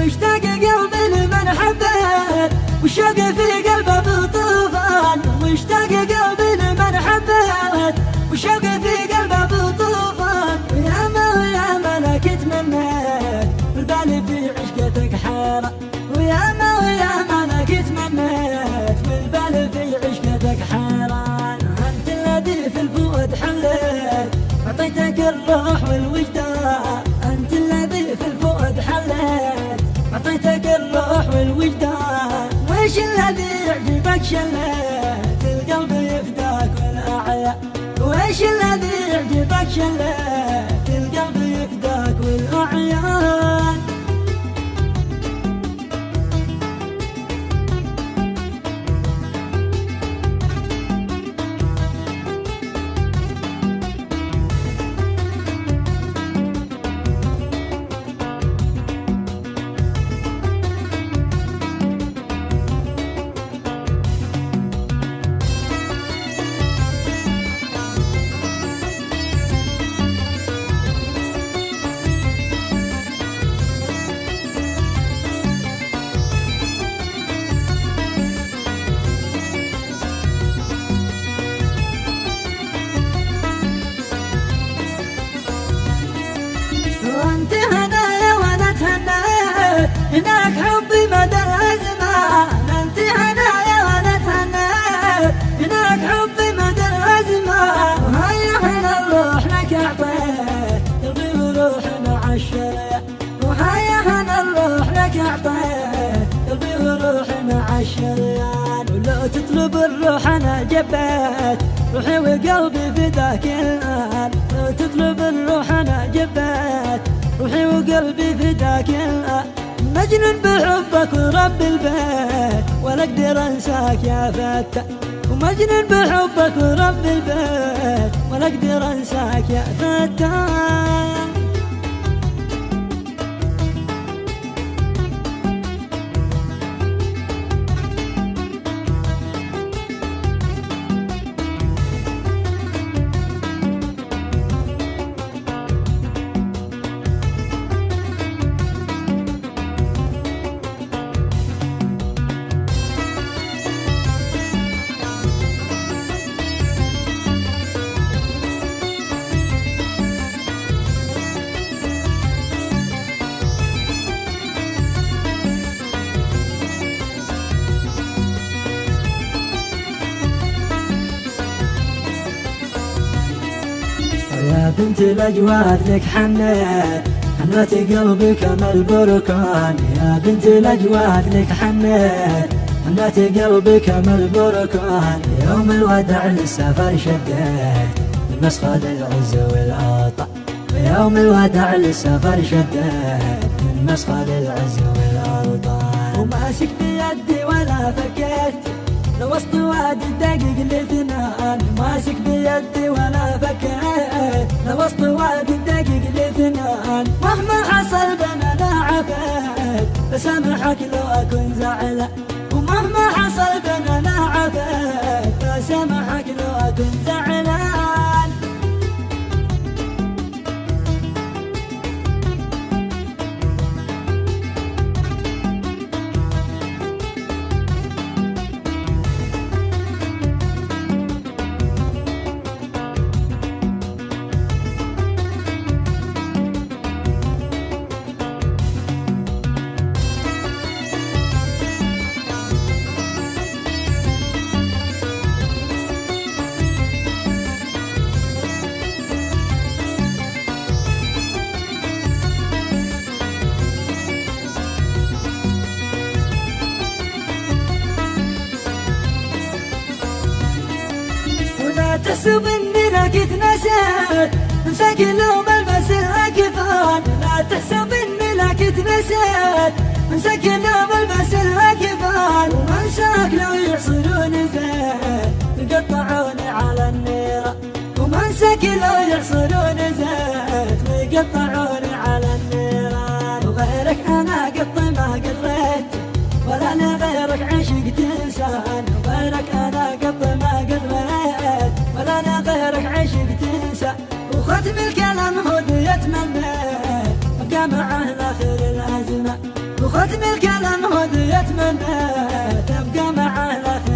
واشتاق قلبي لمن حبيت والشوق في قلبه بطوفان، واشتاق قلبي لمن حبيت والشوق في قلبه بطوفان. وياما لك تمنيت والبال في عشقتك حيران، وياما لك تمنيت والبال في عشقتك حيران. انت الذي في الفؤاد حليت اعطيتك الروح والوجدان، انت الذي في الفؤاد حليت اعطيتك الروح والوجدان. ويش الذي يعجبك شليت القلب يفداك والاعياء، ويش الذي يعجبك شليت القلب يفداك والاعيان. وانت هنايا وانا تهنيت هناك حبي مدى الازمان، انت هنايا وانا تهنيت هناك حبي مدى الازمان. وهيا هنا نروح لك اعطيت قلبي وروحنا عالشريان، وهيا هنا نروح لك اعطيت قلبي وروحنا عالشريان. ولو تطلب الروح انا جبيت روحي وقلبي فداك الان، لو تطلب الروح انا جبيت روحي وقلبي فداك الان. مجنون بحبك ورب البيت ولا اقدر انساك يا فتى، ومجنون بحبك ورب البيت ولا اقدر انساك يا فتى. يا بنت الأجواد لك حنيت حنت قلبي كما البركان، يا بنت الأجواد لك حنيت حنت قلبي كما البركان. يوم الوداع للسفر شديت المسخى للعز والعطاء، يوم الوداع للسفر شديت المسخى للعز والعطاء. وماسك بيدي ولا فكيت لوسط وادي الدقيق الاثنان، ماسك بيدي ولا فكيت لوسط وادي الدقيق الاثنان. مهما حصل بيننا عفيت بسامحك لو اكون زعلان، ومهما حصل بيننا عفيت بسامحك لو اكون زعلان. تحسب اني لك اتنسيت انساك لو بلبس الاكفان، لا تحسب اني لك اتنسيت انساك لو بلبس الاكفان. ومنساك لو يعصروني زيت يقطعوني على النيران، ومنساك لو يعصروني زيت ويقطعوني على النيران. وغيرك انا قط ما قدرت ولا لغيرك عشقت انسان، وغيرك انا قط ما قدرت ولا انا غيرك عشقت انسان. وختم الكلام هو يتمنى ابقى معه لاخر الازمه، وختم الكلام هو يتمنى تبقى معه